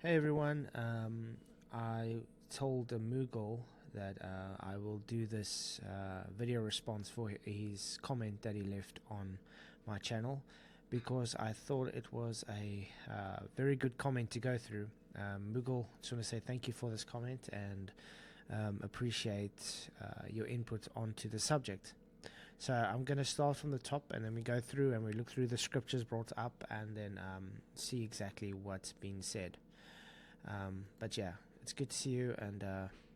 Hey everyone, I told Mughal that I will do this video response for his comment that he left on my channel because I thought it was a very good comment to go through. Mughal, just want to say thank you for this comment and appreciate your input onto the subject. So I'm going to start from the top and then we go through and we look through the scriptures brought up and then see exactly what's been said. But yeah, it's good to see you, and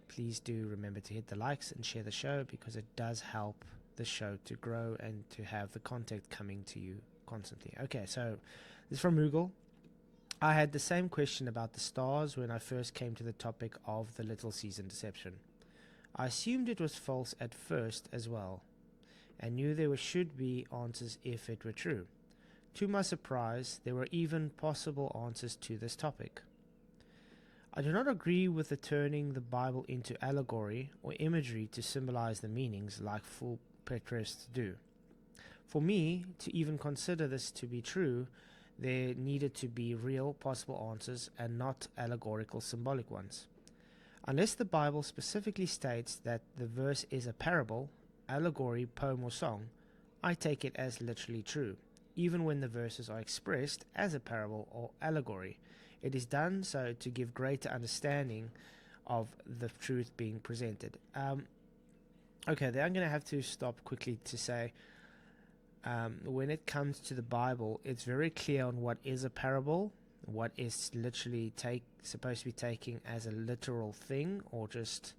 please do remember to hit the likes and share the show because it does help the show to grow and to have the content coming to you constantly. Okay, so this is from Mughal. I had the same question about the stars when I first came to the topic of the Little Season deception. I assumed it was false at first as well, and knew there should be answers if it were true. To my surprise, there were even possible answers to this topic. I do not agree with the turning the Bible into allegory or imagery to symbolize the meanings like full preterists do. For me, to even consider this to be true, there needed to be real possible answers and not allegorical symbolic ones. Unless the Bible specifically states that the verse is a parable, allegory, poem, or song, I take it as literally true, even when the verses are expressed as a parable or allegory. It is done so to give greater understanding of the truth being presented. Okay, then I'm going to have to stop quickly to say when it comes to the Bible, it's very clear on what is a parable, what is literally supposed to be taken as a literal thing or just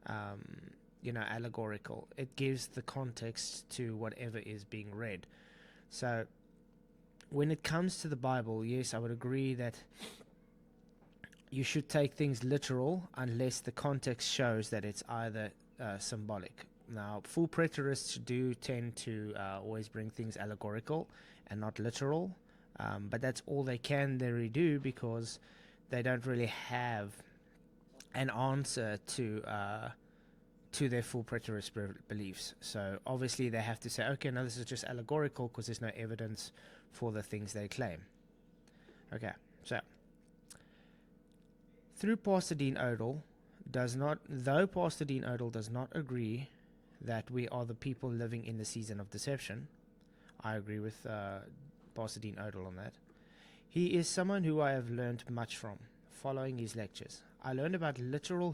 allegorical. It gives the context to whatever is being read. So when it comes to the Bible, yes, I would agree that you should take things literal unless the context shows that it's either symbolic. Now, full preterists do tend to always bring things allegorical and not literal, but that's all they can really do because they don't really have an answer to their full preterist beliefs. So obviously they have to say, okay, no, this is just allegorical because there's no evidence for the things they claim. Okay, so though Pastor Dean Odell does not agree that we are the people living in the season of deception, I agree with Pastor Dean Odell on that. He is someone who I have learned much from, following his lectures. I learned about literal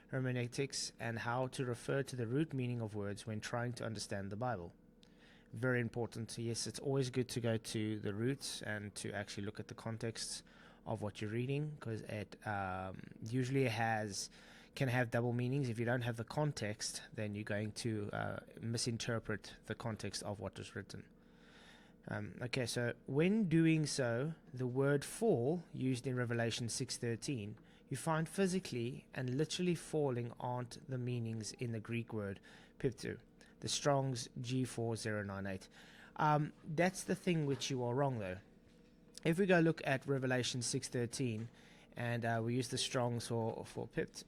hermeneutics and how to refer to the root meaning of words when trying to understand the Bible. Very important. Yes, it's always good to go to the roots and to actually look at the context of what you're reading because it usually can have double meanings. If you don't have the context, then you're going to misinterpret the context of what was written. Okay, so when doing so, the word fall used in Revelation 6:13, you find physically and literally falling aren't the meanings in the Greek word piptu, the Strong's G4098. That's the thing which you are wrong though. If we go look at Revelation 6:13, and we use the Strong's for pipt,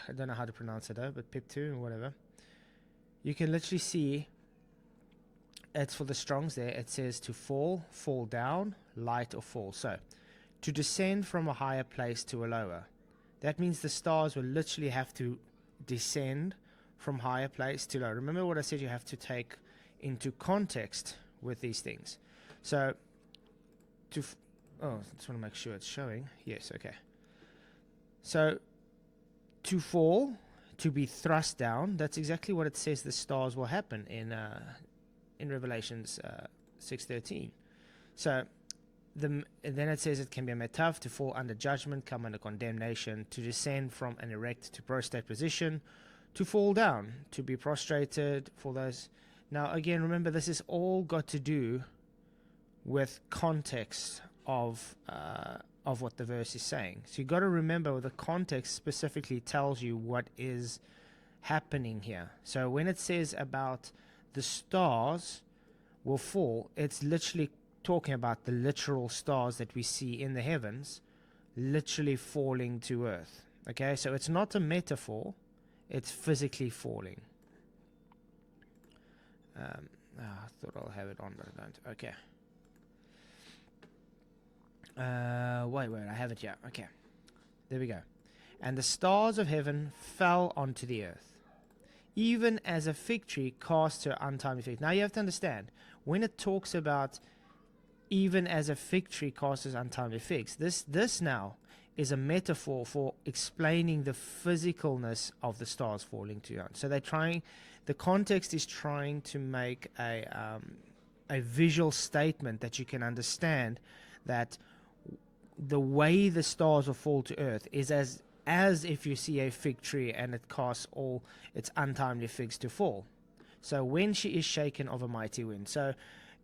I don't know how to pronounce it though, but piptu or whatever, you can literally see it's for the Strong's there. It says to fall, fall down, light or fall. So to descend from a higher place to a lower. That means the stars will literally have to descend from higher place to lower. Remember what I said, you have to take into context with these things. So I just want to make sure it's showing. Yes, okay. So to fall, to be thrust down, that's exactly what it says the stars will happen in Revelations 6:13. So then it says it can be a metaf, to fall under judgment, come under condemnation, to descend from an erect to prostrate position, to fall down, to be prostrated for those. Now again, remember this is all got to do with context of what the verse is saying. So you got to remember the context specifically tells you what is happening here. So when it says about the stars will fall, it's literally talking about the literal stars that we see in the heavens literally falling to earth. Okay, so it's not a metaphor, it's physically falling. I thought I'll have it on, but I don't. Okay. wait, I have it here. Okay, there we go. And the stars of heaven fell onto the earth, even as a fig tree casts her untimely figs. Now you have to understand, when it talks about even as a fig tree casts her untimely figs, this now is a metaphor for explaining the physicalness of the stars falling to earth. So the context is trying to make a visual statement that you can understand that the way the stars will fall to earth is as if you see a fig tree and it casts all its untimely figs to fall. So when she is shaken of a mighty wind. So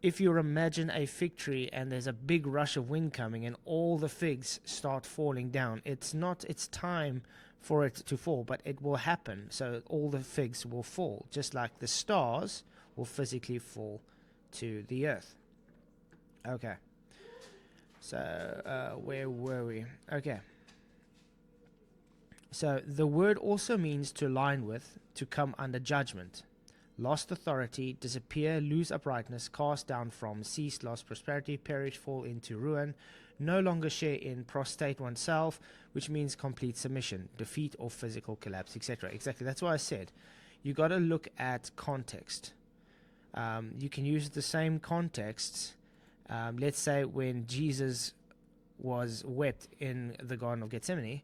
if you imagine a fig tree and there's a big rush of wind coming and all the figs start falling down, it's not its time for it to fall, but it will happen. So all the figs will fall, just like the stars will physically fall to the earth. Okay. So where were we? Okay. So the word also means to line with, to come under judgment. Lost authority, disappear, lose uprightness, cast down from, cease, lost prosperity, perish, fall into ruin, no longer share in, prostrate oneself, which means complete submission, defeat or physical collapse, etc. Exactly. That's why I said you got to look at context. You can use the same context. Let's say when Jesus was wept in the Garden of Gethsemane,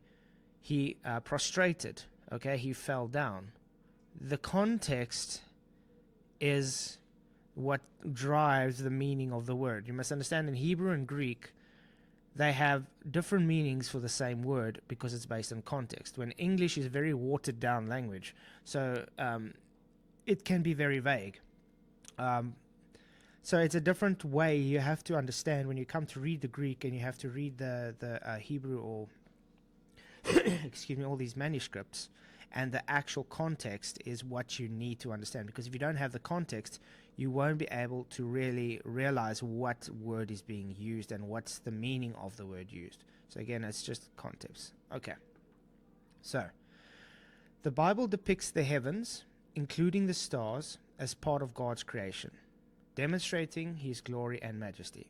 he prostrated. Okay, he fell down. The context is what drives the meaning of the word. You must understand, in Hebrew and Greek, they have different meanings for the same word because it's based on context. When English is very watered down language, so it can be very vague. So it's a different way you have to understand when you come to read the Greek and you have to read the Hebrew or excuse me, all these manuscripts, and the actual context is what you need to understand, because if you don't have the context, you won't be able to really realize what word is being used and what's the meaning of the word used. So again, it's just context. Okay. So the Bible depicts the heavens, including the stars, as part of God's creation, demonstrating his glory and majesty.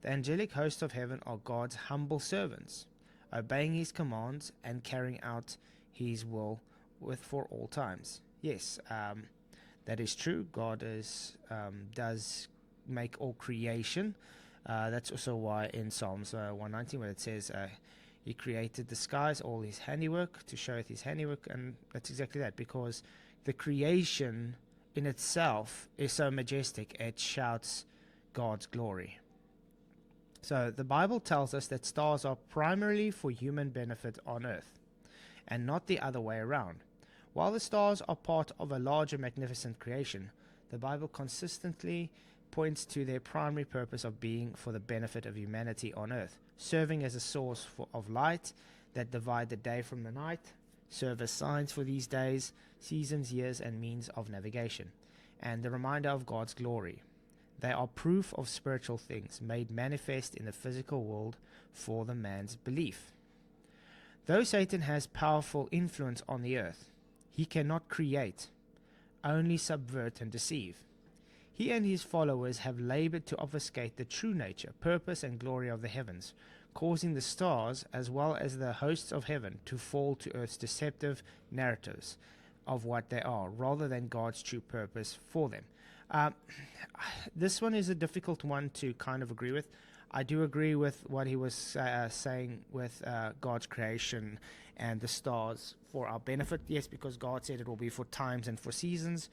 The angelic hosts of heaven are God's humble servants, obeying his commands and carrying out his will for all times. Yes, that is true. God does make all creation. That's also why in Psalms 119, where it says he created the skies, all his handiwork, to show his handiwork, and that's exactly that, because the creation in itself is so majestic, it shouts God's glory. So the Bible tells us that stars are primarily for human benefit on earth, and not the other way around. While the stars are part of a larger magnificent creation, the Bible consistently points to their primary purpose of being for the benefit of humanity on earth, serving as a source of light that divide the day from the night, serve as signs for these days, seasons, years, and means of navigation, and the reminder of God's glory. They are proof of spiritual things made manifest in the physical world for the man's belief. Though Satan has powerful influence on the earth, he cannot create, only subvert and deceive. He and his followers have labored to obfuscate the true nature, purpose, and glory of the heavens, causing the stars as well as the hosts of heaven to fall to earth's deceptive narratives of what they are, rather than God's true purpose for them. This one is a difficult one to kind of agree with. I do agree with what he was saying with God's creation and the stars for our benefit. Yes, because God said it will be for times and for seasons.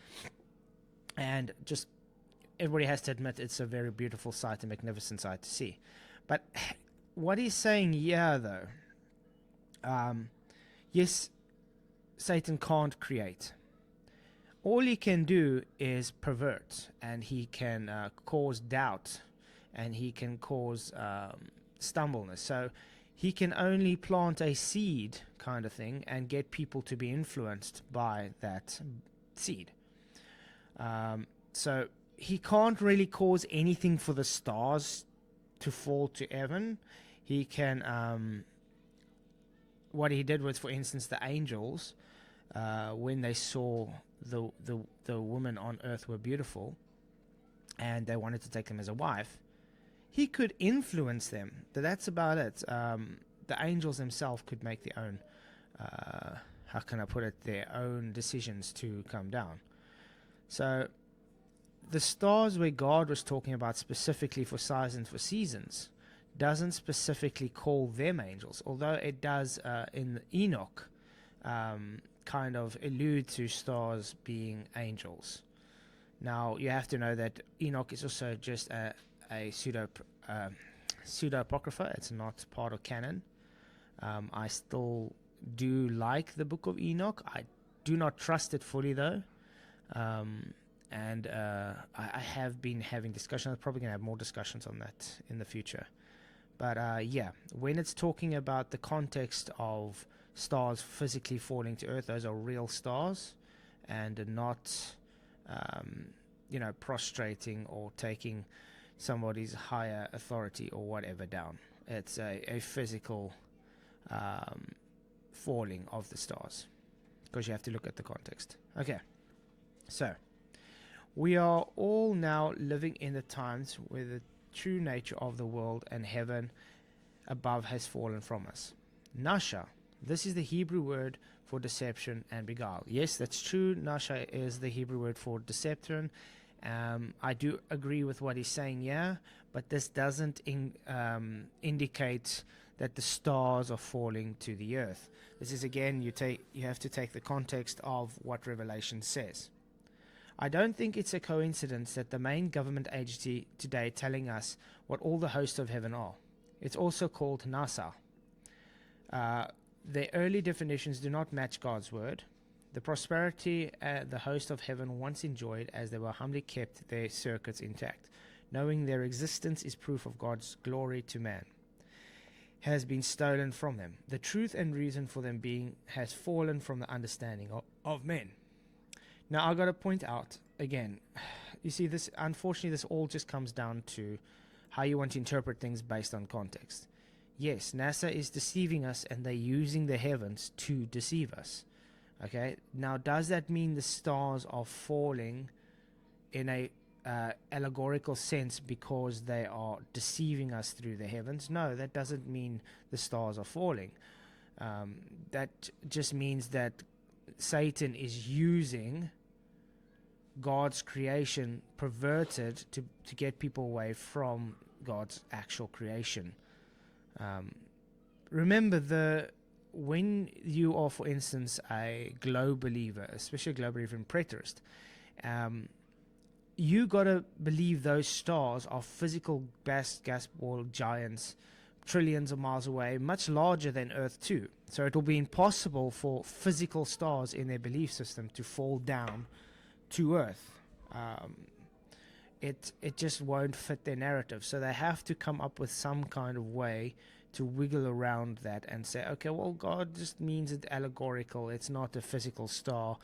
And just everybody has to admit it's a very beautiful sight, a magnificent sight to see. But what he's saying here, though, yes, Satan can't create. All he can do is pervert, and he can cause doubt, and he can cause stumbleness. So he can only plant a seed kind of thing and get people to be influenced by that seed. So he can't really cause anything for the stars to fall to heaven. He can, what he did was, for instance, the angels, when they saw the women on earth were beautiful and they wanted to take them as a wife, He could influence them. That's about it. The angels themselves could make their own, how can I put it, their own decisions to come down. So the stars where God was talking about specifically for signs and for seasons doesn't specifically call them angels, although it does in Enoch kind of allude to stars being angels. Now, you have to know that Enoch is also just a pseudo-apocrypha. It's not part of canon. I still do like the book of Enoch. I do not trust it fully, though. And I have been having discussions. I'm probably going to have more discussions on that in the future. But yeah, when it's talking about the context of stars physically falling to Earth, those are real stars and not, prostrating or taking somebody's higher authority or whatever down. It's a physical falling of the stars, because you have to look at the context. Okay, so we are all now living in the times where the true nature of the world and heaven above has fallen from us. Nasha, this is the Hebrew word for deception and beguile. Yes, that's true. Nasha is the Hebrew word for deception. I do agree with what he's saying, yeah, but this doesn't indicate that the stars are falling to the earth. This is, again, you have to take the context of what Revelation says. I don't think it's a coincidence that the main government agency today telling us what all the hosts of heaven are. It's also called NASA. The early definitions do not match God's word. The prosperity the host of heaven once enjoyed as they were humbly kept their circuits intact, knowing their existence is proof of God's glory to man, has been stolen from them. The truth and reason for them being has fallen from the understanding of men. Now, I've got to point out, again, you see, this, unfortunately, this all just comes down to how you want to interpret things based on context. Yes, NASA is deceiving us, and they're using the heavens to deceive us. Okay, now does that mean the stars are falling in a allegorical sense because they are deceiving us through the heavens? No, that doesn't mean the stars are falling. That just means that Satan is using God's creation perverted to get people away from God's actual creation. Remember, when you are, for instance, a globe believer, especially a globe believer and preterist, you got to believe those stars are physical gas ball giants trillions of miles away, much larger than Earth too. So it will be impossible for physical stars in their belief system to fall down to Earth. It just won't fit their narrative. So they have to come up with some kind of way to wiggle around that and say, okay, well, God just means it allegorical. It's not a physical star.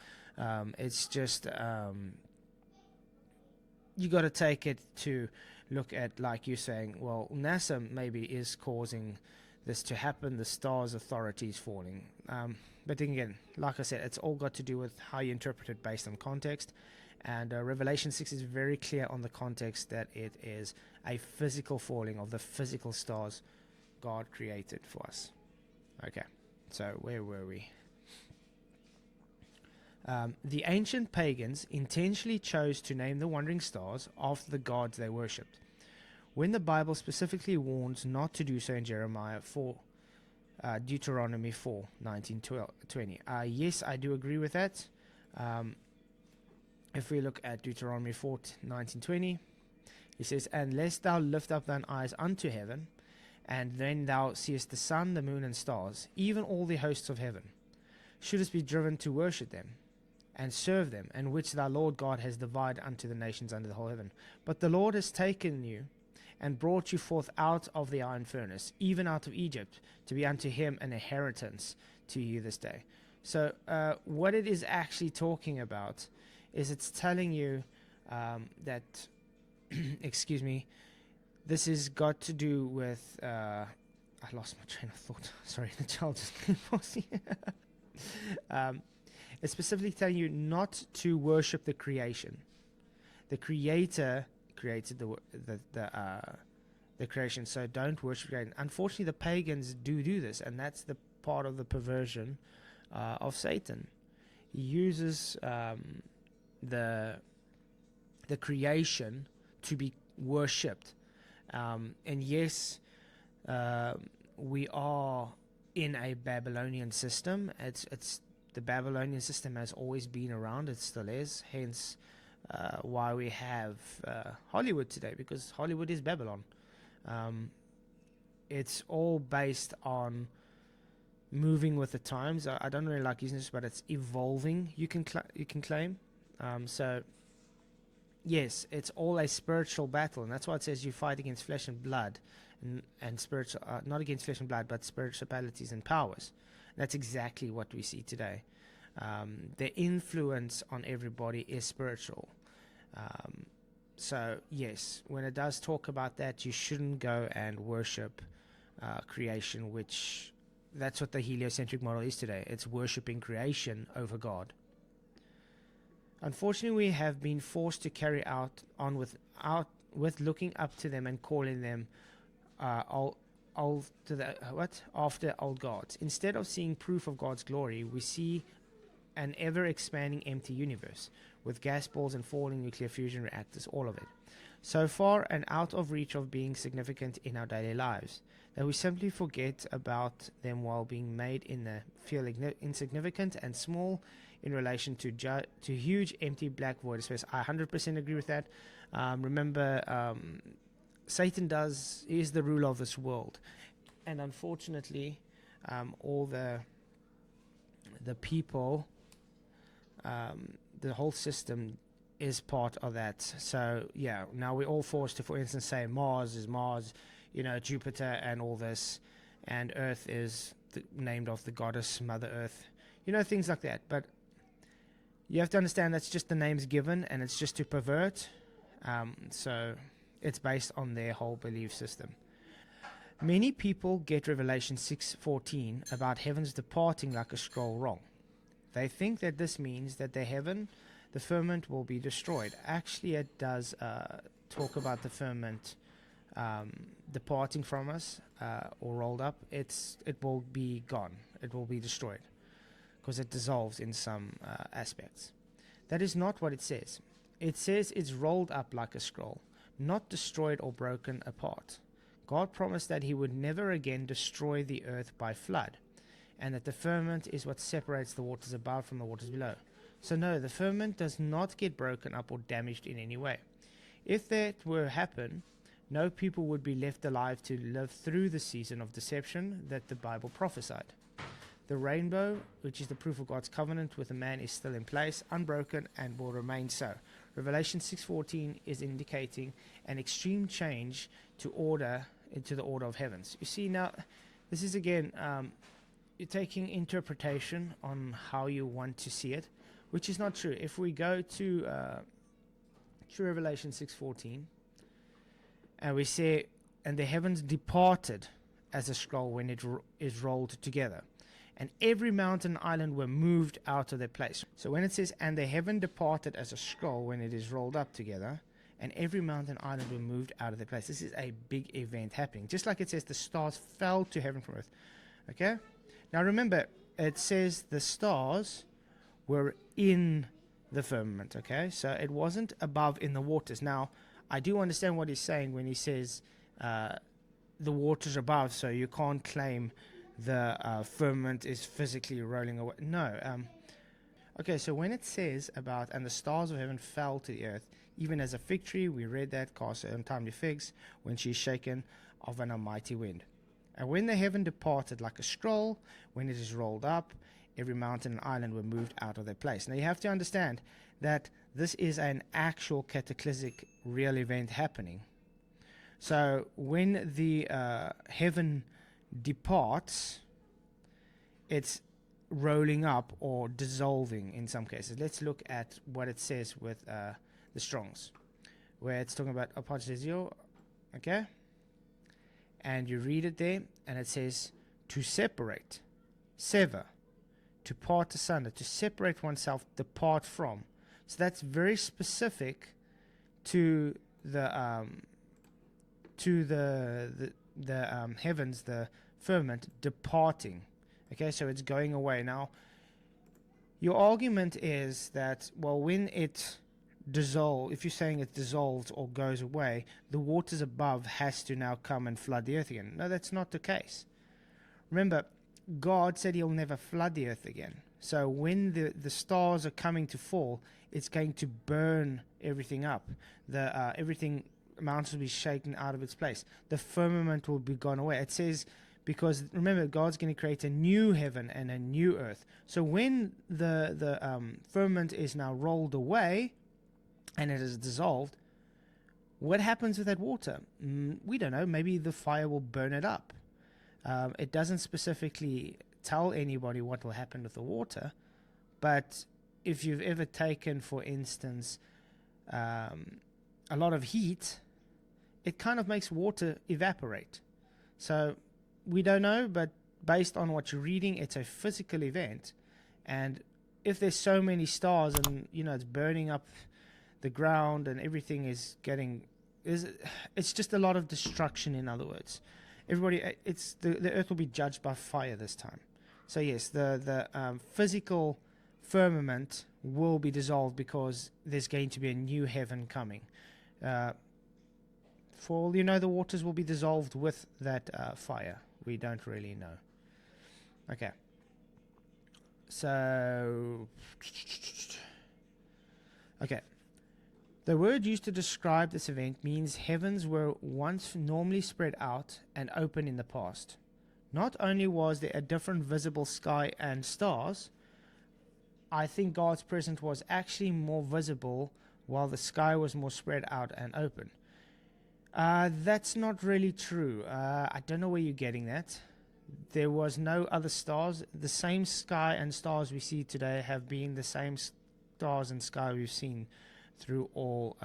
It's just, you got to take it to look at, like you're saying, well, NASA maybe is causing this to happen, the star's authority is falling. But again, like I said, it's all got to do with how you interpret it based on context. And Revelation 6 is very clear on the context that it is a physical falling of the physical stars God created for us. Okay, so where were we? The ancient pagans intentionally chose to name the wandering stars after the gods they worshipped, when the Bible specifically warns not to do so in Jeremiah 4, Deuteronomy 4, 19, 20. Yes, I do agree with that. If we look at Deuteronomy 4, 19, 20, he says, "Unless thou lift up thine eyes unto heaven, and then thou seest the sun, the moon, and stars, even all the hosts of heaven, shouldest be driven to worship them, and serve them, and which thy Lord God has divided unto the nations under the whole heaven. But the Lord has taken you, and brought you forth out of the iron furnace, even out of Egypt, to be unto him an inheritance to you this day." So what it is actually talking about is it's telling you that, excuse me, this has got to do with, I lost my train of thought. Sorry, the child just came past here. It's specifically telling you not to worship the creation. The Creator created the creation. So don't worship creation. Unfortunately, the pagans do this, and that's the part of the perversion of Satan. He uses the creation to be worshipped. And yes, we are in a Babylonian system. It's the Babylonian system has always been around. It still is. Hence, why we have Hollywood today, because Hollywood is Babylon. It's all based on moving with the times. I don't really like using this, but it's evolving. You can claim. So yes, it's all a spiritual battle, and that's why it says you fight against flesh and blood, and spiritual, not against flesh and blood, but spiritualities and powers. And that's exactly what we see today. The influence on everybody is spiritual. So yes, when it does talk about that, you shouldn't go and worship creation, which that's what the heliocentric model is today. It's worshipping creation over God. Unfortunately, we have been forced to carry on with looking up to them and calling them after old gods. Instead of seeing proof of God's glory, we see an ever-expanding empty universe with gas balls and falling nuclear fusion reactors, all of it. So far and out of reach of being significant in our daily lives, that we simply forget about them while being made in the feel insignificant and small in relation to huge empty black void space. I 100% agree with that. Remember, Satan is the ruler of this world, and unfortunately, all the people, the whole system is part of that. So yeah, now we're all forced to, for instance, say Mars is Mars, Jupiter and all this, and Earth is named after the goddess Mother Earth, things like that. But you have to understand that's just the names given, and it's just to pervert. So it's based on their whole belief system. Many people get Revelation 6:14 about heavens departing like a scroll wrong. They think that this means that the firmament will be destroyed. Actually, it does talk about the firmament departing from us or rolled up. It will be gone. It will be destroyed because it dissolves in some aspects. That is not what it says. It says it's rolled up like a scroll, not destroyed or broken apart. God promised that he would never again destroy the earth by flood, and that the firmament is what separates the waters above from the waters below. So no, the firmament does not get broken up or damaged in any way. If that were to happen, no people would be left alive to live through the season of deception that the Bible prophesied. The rainbow, which is the proof of God's covenant with a man, is still in place, unbroken, and will remain so. Revelation 6:14 is indicating an extreme change to the order of heavens. You see, now, this is again, you're taking interpretation on how you want to see it, which is not true. If we go to Revelation 6:14, and we say, and the heavens departed as a scroll when it is rolled together, and every mountain and island were moved out of their place. So when it says, and the heaven departed as a scroll when it is rolled up together, and every mountain and island were moved out of their place, this is a big event happening. Just like it says the stars fell to heaven from earth. Okay? Now remember, it says the stars were in the firmament. Okay? So it wasn't above in the waters. Now, I do understand what he's saying when he says the waters above, so you can't claim the firmament is physically rolling away. No. Okay, so when it says about, and the stars of heaven fell to the earth, even as a fig tree, we read that, cast her untimely figs, when she is shaken of an almighty wind. And when the heaven departed like a scroll, when it is rolled up, every mountain and island were moved out of their place. Now you have to understand that this is an actual cataclysmic real event happening. So when the heaven departs, it's rolling up or dissolving in some cases. Let's look at what it says with the Strongs, where it's talking about apogesio, okay? And you read it there, and it says to separate, sever, to part asunder, to separate oneself, depart from. So that's very specific to the to the heavens, the firmament, departing. Okay, so it's going away. Now, your argument is that, well, when it dissolves, if you're saying it dissolves or goes away, the waters above has to now come and flood the earth again. No, that's not the case. Remember, God said he'll never flood the earth again. So when the stars are coming to fall, it's going to burn everything up. Everything, mountains will be shaken out of its place. The firmament will be gone away. It says, because remember, God's going to create a new heaven and a new earth. So when the firmament is now rolled away and it is dissolved, what happens with that water? We don't know. Maybe the fire will burn it up. It doesn't specifically tell anybody what will happen with the water, but if you've ever taken, for instance, a lot of heat, it kind of makes water evaporate. So we don't know, but based on what you're reading, it's a physical event. And if there's so many stars and, it's burning up the ground and everything is it's just a lot of destruction, in other words. The earth will be judged by fire this time. So yes, the physical firmament will be dissolved because there's going to be a new heaven coming. For all you know, the waters will be dissolved with that fire. We don't really know. Okay. So, okay. The word used to describe this event means heavens were once normally spread out and open in the past. Not only was there a different visible sky and stars, I think God's presence was actually more visible while the sky was more spread out and open. That's not really true. I don't know where you're getting that. There was no other stars. The same sky and stars we see today have been the same stars and sky we've seen through all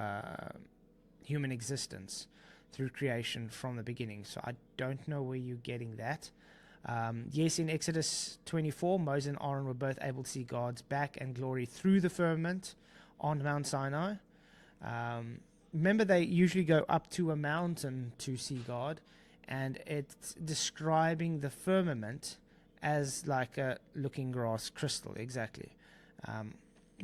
human existence, through creation from the beginning. So I don't know where you're getting that. Yes, in Exodus 24, Moses and Aaron were both able to see God's back and glory through the firmament on Mount Sinai. Remember, they usually go up to a mountain to see God, and it's describing the firmament as like a looking glass crystal, exactly.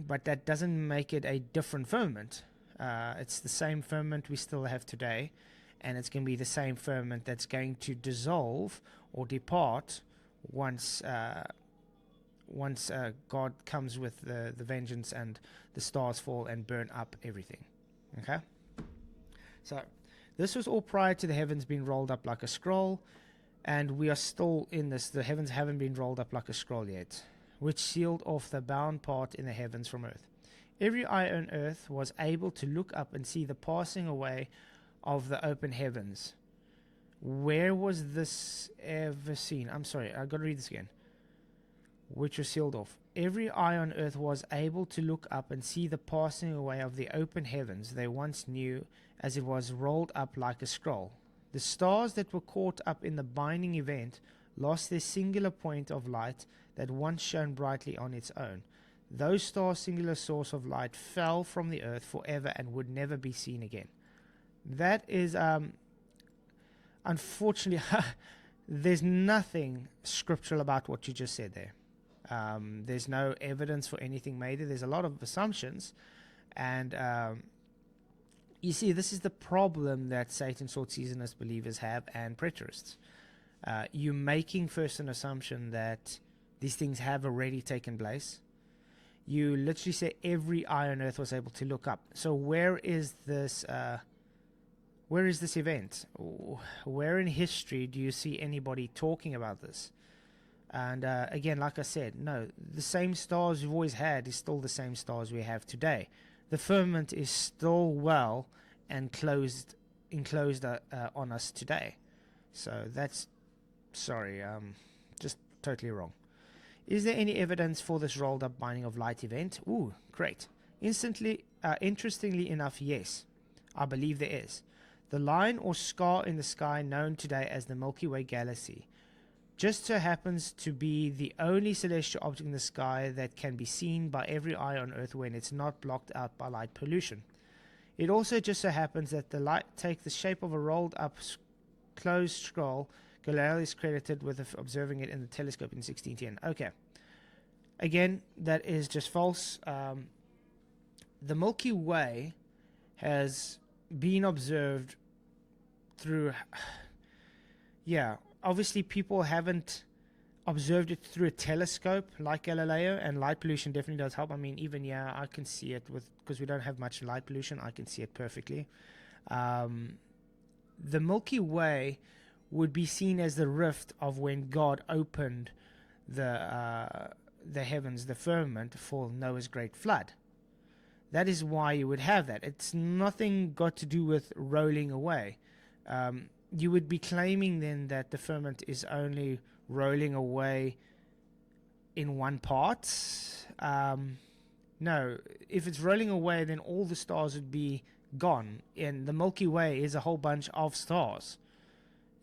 But that doesn't make it a different firmament. It's the same firmament we still have today, and it's going to be the same firmament that's going to dissolve or depart once God comes with the vengeance and the stars fall and burn up everything. Okay? So, this was all prior to the heavens being rolled up like a scroll, and we are still in this. The heavens haven't been rolled up like a scroll yet, which sealed off the bound part in the heavens from earth. Every eye on earth was able to look up and see the passing away of the open heavens. Where was this ever seen? I'm sorry, I've got to read this again. Which was sealed off. Every eye on earth was able to look up and see the passing away of the open heavens they once knew, as it was rolled up like a scroll. The stars that were caught up in the binding event lost their singular point of light that once shone brightly on its own. Those stars' singular source of light fell from the earth forever and would never be seen again. That is, unfortunately, there's nothing scriptural about what you just said there. There's no evidence for anything made. There's a lot of assumptions, and you see, this is the problem that Satan sought seasonist believers have and preterists. You're making first an assumption that these things have already taken place. You literally say every eye on earth was able to look up. So where is this event? Where in history do you see anybody talking about this? And again, like I said, no, the same stars we've always had is still the same stars we have today. The firmament is still well and enclosed on us today. So that's, just totally wrong. Is there any evidence for this rolled up binding of light event? Ooh, great. Interestingly enough, yes, I believe there is. The line or scar in the sky known today as the Milky Way galaxy just so happens to be the only celestial object in the sky that can be seen by every eye on Earth when it's not blocked out by light pollution. It also just so happens that the light take the shape of a rolled up closed scroll. Galileo is credited with observing it in the telescope in 1610. Okay. Again, that is just false. The Milky Way has been observed through... Yeah, obviously people haven't observed it through a telescope like Galileo, and light pollution definitely does help. I mean, even I can see it because we don't have much light pollution. I can see it perfectly. The Milky Way would be seen as the rift of when God opened the heavens, the firmament, for Noah's great flood. That is why you would have that. It's nothing got to do with rolling away. You would be claiming then that the firmament is only rolling away in one part. No, if it's rolling away, then all the stars would be gone. And the Milky Way is a whole bunch of stars.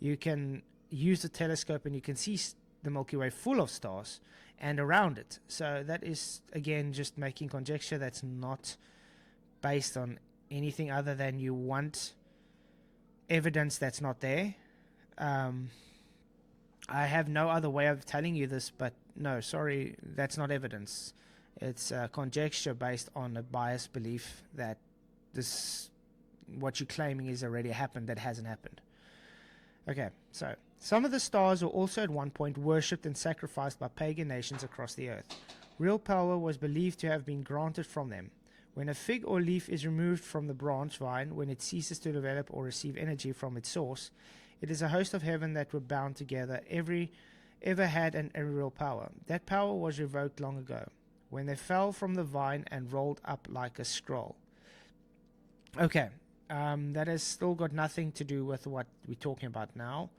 You can use the telescope and you can see the Milky Way full of stars and around it. So that is, again, just making conjecture that's not based on anything other than you want evidence that's not there. I have no other way of telling you this, but no, sorry, that's not evidence. It's conjecture based on a biased belief that what you're claiming is already happened that hasn't happened. Okay, so some of the stars were also at one point worshipped and sacrificed by pagan nations across the earth. Real power was believed to have been granted from them. When a fig or leaf is removed from the branch vine, when it ceases to develop or receive energy from its source, it is a host of heaven that were bound together, ever had an real power. That power was revoked long ago, when they fell from the vine and rolled up like a scroll. Okay, that has still got nothing to do with what we're talking about now,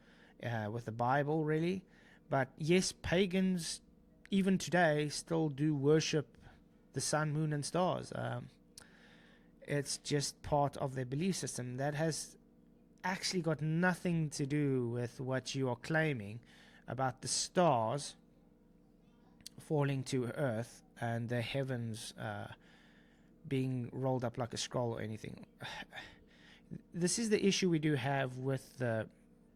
with the Bible, really. But yes, pagans, even today, still do worship the sun, moon, and stars. It's just part of their belief system. That has actually got nothing to do with what you are claiming about the stars falling to earth and the heavens being rolled up like a scroll or anything. This is the issue we do have with the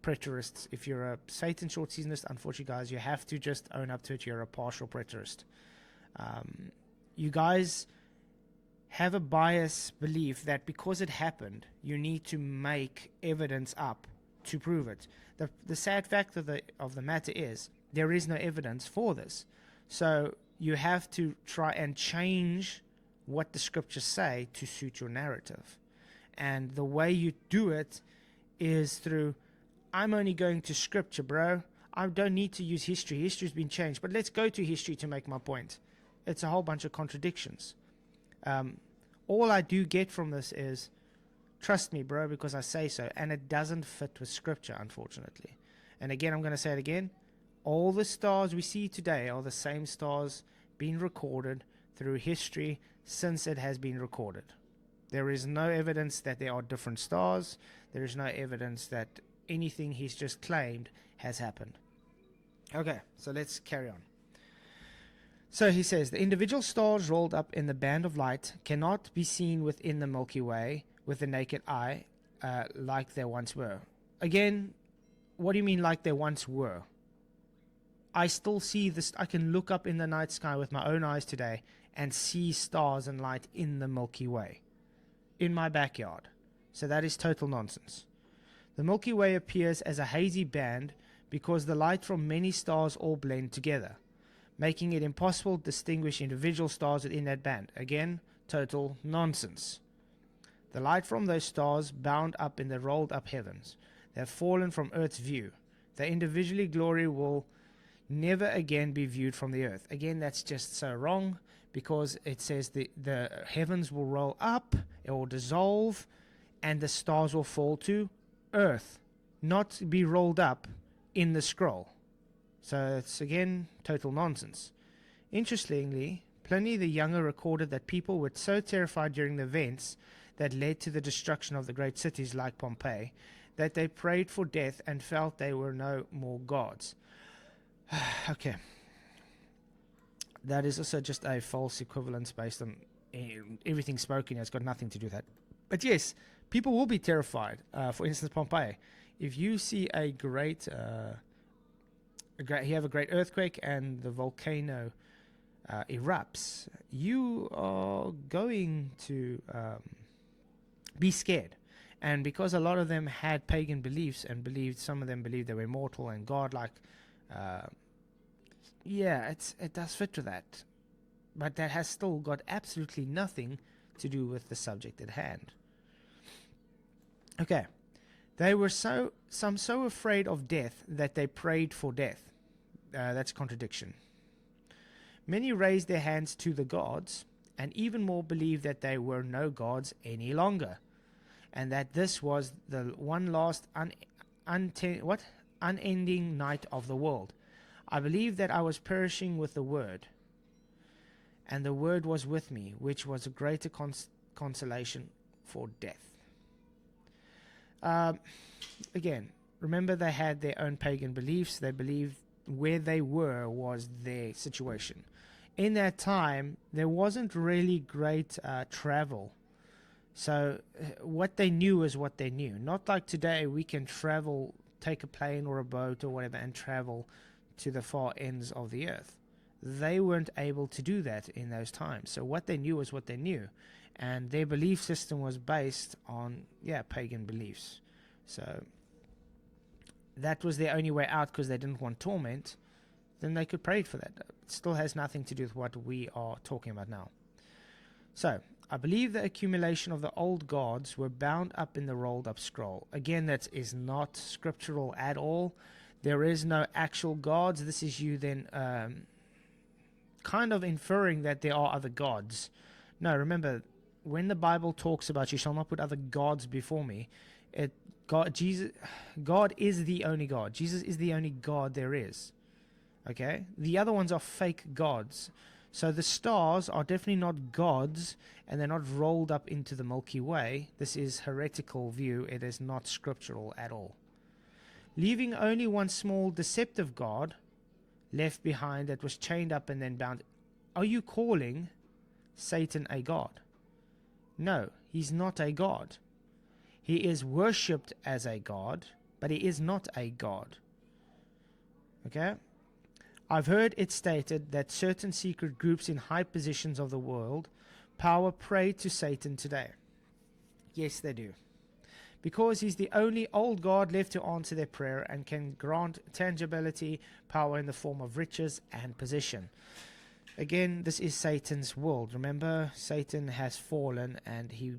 preterists. If you're a Satan short seasonist, unfortunately, guys, you have to just own up to it. You're a partial preterist. You guys have a bias belief that because it happened, you need to make evidence up to prove it. The sad fact of the matter is there is no evidence for this. So you have to try and change what the scriptures say to suit your narrative. And the way you do it is through, I'm only going to scripture, bro. I don't need to use history. History's been changed. But let's go to history to make my point. It's a whole bunch of contradictions. All I do get from this is, trust me, bro, because I say so. And it doesn't fit with scripture, unfortunately. And again, I'm going to say it again. All the stars we see today are the same stars being recorded through history since it has been recorded. There is no evidence that there are different stars. There is no evidence that anything he's just claimed has happened. Okay, so let's carry on. So he says, the individual stars rolled up in the band of light cannot be seen within the Milky Way with the naked eye like they once were. Again, what do you mean like they once were? I still see this. I can look up in the night sky with my own eyes today and see stars and light in the Milky Way in my backyard. So that is total nonsense. The Milky Way appears as a hazy band because the light from many stars all blend together, making it impossible to distinguish individual stars within that band. Again, total nonsense. The light from those stars bound up in the rolled up heavens. They have fallen from Earth's view. Their individually glory will never again be viewed from the earth. Again, that's just so wrong, because it says the heavens will roll up, it will dissolve, and the stars will fall to earth, not be rolled up in the scroll. So it's, again, total nonsense. Interestingly, Pliny the Younger recorded that people were so terrified during the events that led to the destruction of the great cities like Pompeii that they prayed for death and felt they were no more gods. Okay. That is also just a false equivalence based on everything spoken. It's got nothing to do with that. But yes, people will be terrified. For instance, Pompeii. If you see you have a great earthquake and the volcano erupts, you are going to be scared. And because a lot of them had pagan beliefs and some of them believed they were immortal and godlike, it does fit to that. But that has still got absolutely nothing to do with the subject at hand. Okay. They were so afraid of death that they prayed for death. That's contradiction. Many raised their hands to the gods, and even more believed that they were no gods any longer, and that this was the one last unending night of the world. I believed that I was perishing with the Word, and the Word was with me, which was a greater consolation for death. Again, remember they had their own pagan beliefs. They believed where they were was their situation. In that time, there wasn't really great travel. So what they knew is what they knew. Not like today, we can travel, take a plane or a boat or whatever and travel to the far ends of the earth. They weren't able to do that in those times. So what they knew is what they knew. And their belief system was based on, pagan beliefs. So that was their only way out because they didn't want torment. Then they could pray for that. It still has nothing to do with what we are talking about now. So, I believe the accumulation of the old gods were bound up in the rolled up scroll. Again, that is not scriptural at all. There is no actual gods. This is you then kind of inferring that there are other gods. No, remember, when the Bible talks about you shall not put other gods before me, God is the only God. Jesus is the only God there is. Okay? The other ones are fake gods. So the stars are definitely not gods, and they're not rolled up into the Milky Way. This is heretical view. It is not scriptural at all. Leaving only one small deceptive god left behind that was chained up and then bound. Are you calling Satan a god? No, he's not a god. He is worshipped as a god, but he is not a god. Okay? I've heard it stated that certain secret groups in high positions of the world power pray to Satan today. Yes, they do. Because he's the only old god left to answer their prayer and can grant tangibility, power in the form of riches and position. Again, this is Satan's world. Remember, Satan has fallen and he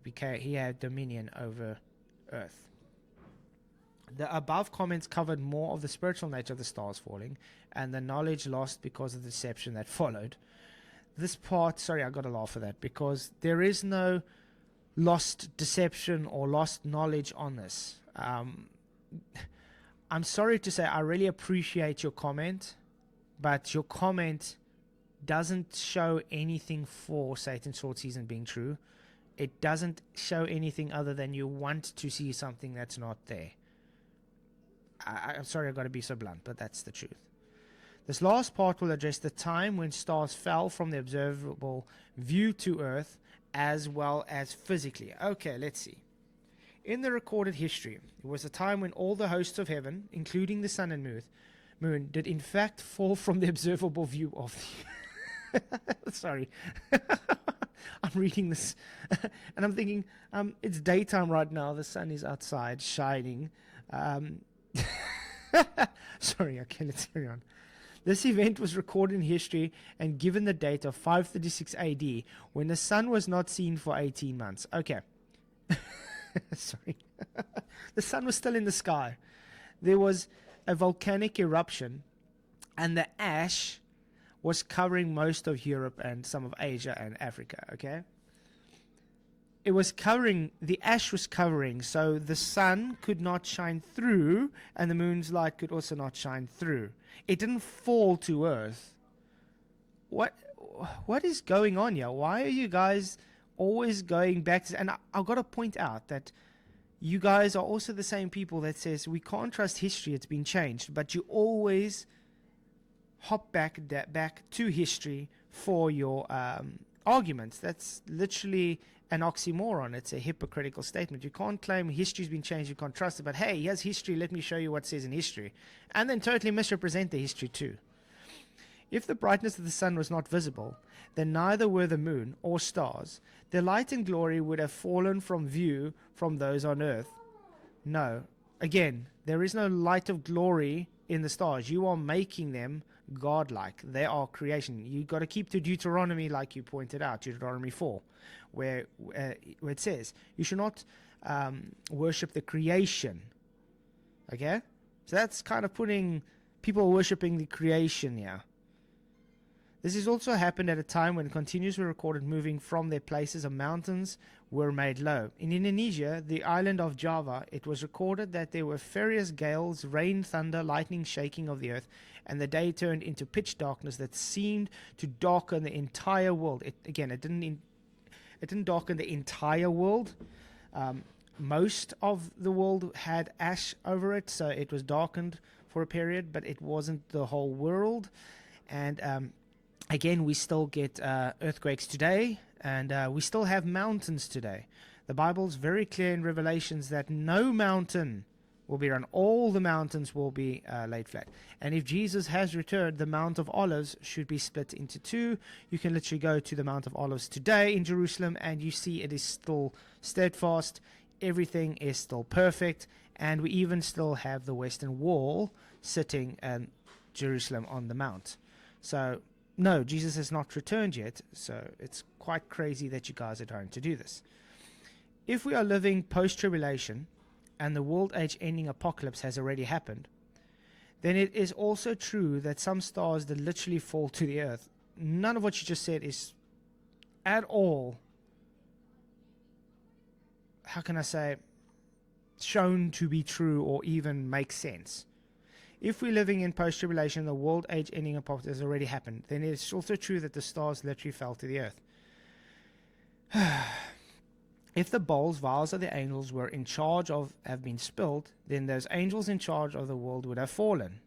had dominion over earth. The above comments covered more of the spiritual nature of the stars falling and the knowledge lost because of the deception that followed. This part, I got to laugh at that because there is no lost deception or lost knowledge on this. I'm sorry to say I really appreciate your comment, but your comment doesn't show anything for Satan's short season being true. It doesn't show anything other than you want to see something that's not there. I'm sorry I've got to be so blunt, but that's the truth. This last part will address the time when stars fell from the observable view to Earth as well as physically. Okay, let's see. In the recorded history, it was a time when all the hosts of heaven, including the sun and moon, did in fact fall from the observable view of the... Sorry. I'm reading this and I'm thinking, it's daytime right now. The sun is outside shining. Sorry, okay, let's carry on. This event was recorded in history and given the date of 536 AD when the sun was not seen for 18 months. Okay. Sorry. The sun was still in the sky. There was a volcanic eruption and the ash was covering most of Europe and some of Asia and Africa, okay? It was covering, the ash was covering, so the sun could not shine through, and the moon's light could also not shine through. It didn't fall to Earth. What is going on here? Why are you guys always going back to... And I've got to point out that you guys are also the same people that says, we can't trust history, it's been changed, but you always hop back to history for your arguments. That's literally an oxymoron. It's a hypocritical statement. You can't claim history's been changed, you can't trust it, but hey, here's history, let me show you what it says in history. And then totally misrepresent the history too. If the brightness of the sun was not visible, then neither were the moon or stars. Their light and glory would have fallen from view from those on earth. No. Again, there is no light of glory in the stars. You are making them godlike. They are creation. You got to keep to Deuteronomy, like you pointed out, Deuteronomy 4, where it says you should not worship the creation. Okay, so that's kind of putting people worshiping the creation here. This has also happened at a time when continues were recorded moving from their places, and mountains were made low. In Indonesia, the island of Java, it was recorded that there were furious gales, rain, thunder, lightning, shaking of the earth, and the day turned into pitch darkness that seemed to darken the entire world. It didn't darken the entire world. Most of the world had ash over it, so it was darkened for a period, but it wasn't the whole world. And again, we still get earthquakes today, and we still have mountains today. The Bible's very clear in Revelations that no mountain will be run. All the mountains will be laid flat. And if Jesus has returned, the Mount of Olives should be split into two. You can literally go to the Mount of Olives today in Jerusalem, and you see it is still steadfast. Everything is still perfect. And we even still have the Western Wall sitting in Jerusalem on the mount. So no, Jesus has not returned yet, so it's quite crazy that you guys are trying to do this. If we are living post-tribulation, and the world age ending apocalypse has already happened, then it is also true that some stars that literally fall to the earth. None of what you just said is at all, how can I say, shown to be true or even make sense. If we're living in post-tribulation, the world age ending apocalypse has already happened, then it's also true that the stars literally fell to the earth. If the bowls, vials of the angels were in charge of have been spilled, then those angels in charge of the world would have fallen,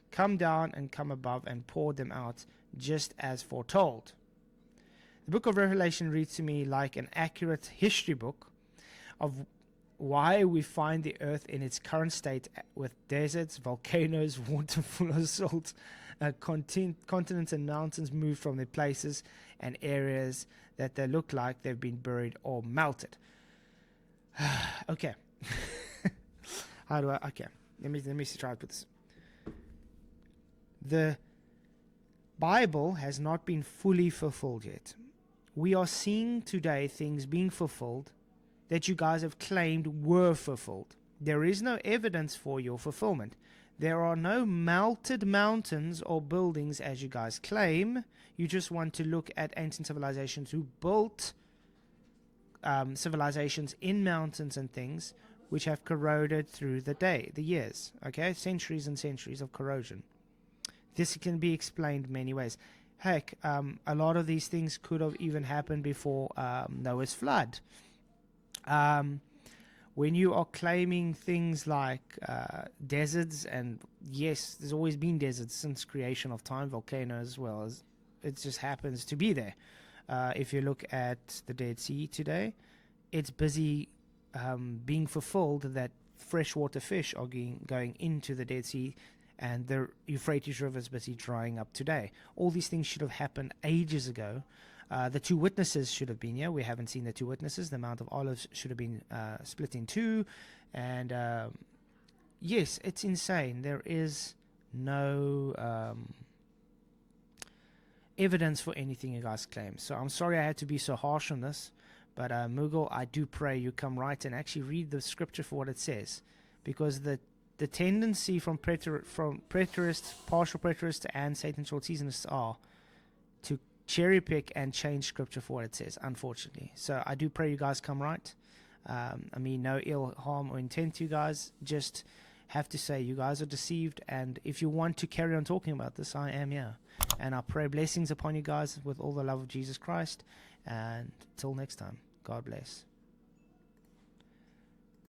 come down and come above and poured them out, just as foretold. The book of Revelation reads to me like an accurate history book of why we find the earth in its current state with deserts, volcanoes, water full of salt, continents and mountains moved from their places, and areas that they look like they've been buried or melted. Okay. Okay. Let me try to put this. The Bible has not been fully fulfilled yet. We are seeing today things being fulfilled that you guys have claimed were fulfilled. There is no evidence for your fulfillment. There are no melted mountains or buildings as you guys claim. You just want to look at ancient civilizations who built civilizations in mountains and things which have corroded through the years. Okay, centuries and centuries of corrosion. This can be explained many ways. Heck, a lot of these things could have even happened before Noah's flood. When you are claiming things like deserts, and yes, there's always been deserts since creation of time, volcanoes as well, as it just happens to be there. If you look at the Dead Sea today, it's busy being fulfilled that freshwater fish are going into the Dead Sea, and the Euphrates River is busy drying up today. All these things should have happened ages ago. The two witnesses should have been here. We haven't seen the two witnesses. The Mount of Olives should have been split in two. And yes, it's insane. There is no evidence for anything you guys claim. So I'm sorry I had to be so harsh on this. But Mughal, I do pray you come right and actually read the scripture for what it says. Because the tendency from preterists, partial preterists, and Satan short seasonists are to cherry pick and change scripture for what it says, unfortunately. So I do pray you guys come right. I mean, no ill harm or intent to you guys. Just have to say you guys are deceived, and if you want to carry on talking about this, I am here. And I pray blessings upon you guys with all the love of Jesus Christ. And till next time, God bless.